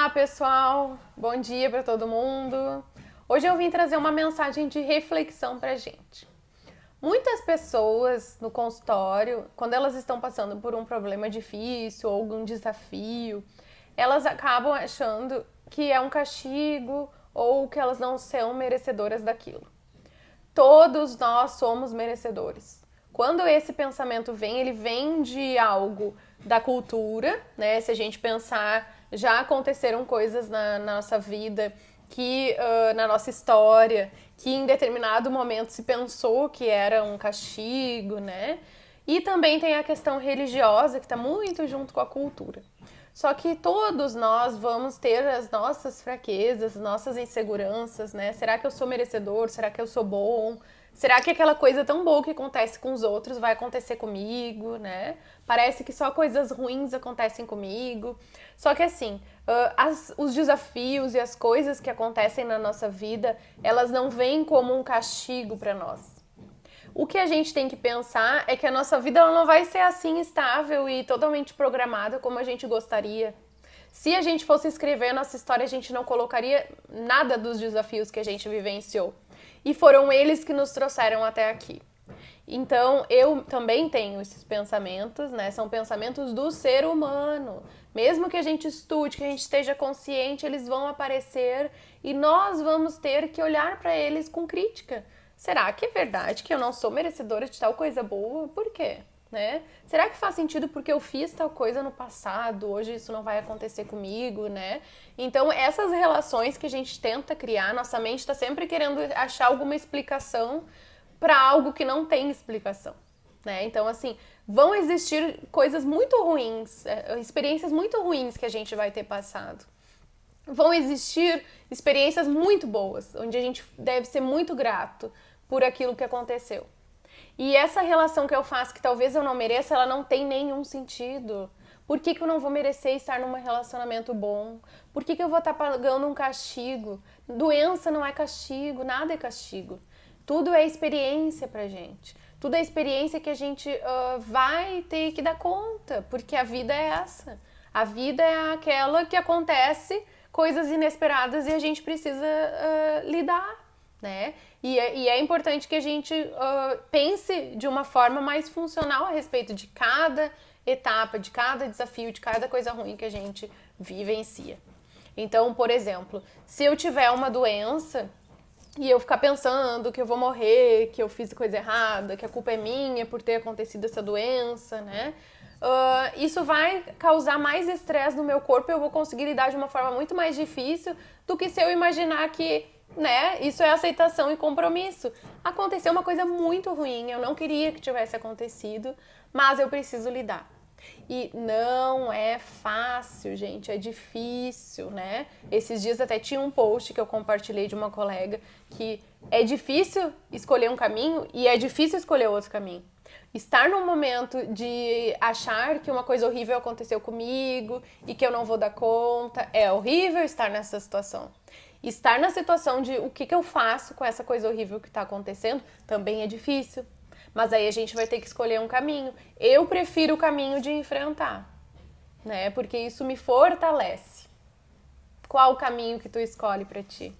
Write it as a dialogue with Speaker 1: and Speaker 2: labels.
Speaker 1: Olá, pessoal! Bom dia para todo mundo! Hoje eu vim trazer uma mensagem de reflexão pra gente. Muitas pessoas no consultório, quando elas estão passando por um problema difícil ou algum desafio, elas acabam achando que é um castigo ou que elas não são merecedoras daquilo. Todos nós somos merecedores. Quando esse pensamento vem, ele vem de algo da cultura, né? Se a gente pensar, já aconteceram coisas na nossa vida, que na nossa história, que em determinado momento se pensou que era um castigo, né? E também tem a questão religiosa, que está muito junto com a cultura. Só que todos nós vamos ter as nossas fraquezas, nossas inseguranças, né? Será que eu sou merecedor? Será que eu sou bom? Será que aquela coisa tão boa que acontece com os outros vai acontecer comigo, né? Parece que só coisas ruins acontecem comigo. Só que assim, os desafios e as coisas que acontecem na nossa vida, elas não vêm como um castigo para nós. O que a gente tem que pensar é que a nossa vida ela não vai ser assim estável e totalmente programada como a gente gostaria. Se a gente fosse escrever a nossa história, a gente não colocaria nada dos desafios que a gente vivenciou. E foram eles que nos trouxeram até aqui. Então, eu também tenho esses pensamentos, né? São pensamentos do ser humano. Mesmo que a gente estude, que a gente esteja consciente, eles vão aparecer e nós vamos ter que olhar para eles com crítica. Será que é verdade que eu não sou merecedora de tal coisa boa? Por quê? Né? Será que faz sentido porque eu fiz tal coisa no passado, hoje isso não vai acontecer comigo, né? Então, essas relações que a gente tenta criar, nossa mente está sempre querendo achar alguma explicação para algo que não tem explicação, né? Então, assim, vão existir coisas muito ruins, experiências muito ruins que a gente vai ter passado. Vão existir experiências muito boas, onde a gente deve ser muito grato por aquilo que aconteceu. E essa relação que eu faço, que talvez eu não mereça, ela não tem nenhum sentido. Por que eu não vou merecer estar num relacionamento bom? Por que eu vou estar pagando um castigo? Doença não é castigo, nada é castigo. Tudo é experiência pra gente. Tudo é experiência que a gente vai ter que dar conta, porque a vida é essa. A vida é aquela que acontece coisas inesperadas e a gente precisa lidar, né? E é importante que a gente pense de uma forma mais funcional a respeito de cada etapa, de cada desafio, de cada coisa ruim que a gente vivencia. Então, por exemplo, se eu tiver uma doença e eu ficar pensando que eu vou morrer, que eu fiz coisa errada, que a culpa é minha por ter acontecido essa doença, né? Isso vai causar mais estresse no meu corpo e eu vou conseguir lidar de uma forma muito mais difícil do que se eu imaginar que, né, isso é aceitação e compromisso. Aconteceu uma coisa muito ruim, eu não queria que tivesse acontecido, mas eu preciso lidar. E não é fácil, gente, é difícil, né? Esses dias até tinha um post que eu compartilhei de uma colega que é difícil escolher um caminho e é difícil escolher outro caminho. Estar num momento de achar que uma coisa horrível aconteceu comigo e que eu não vou dar conta, é horrível estar nessa situação. Estar na situação de o que eu faço com essa coisa horrível que está acontecendo também é difícil. Mas aí a gente vai ter que escolher um caminho. Eu prefiro o caminho de enfrentar, né? Porque isso me fortalece. Qual o caminho que tu escolhe pra ti?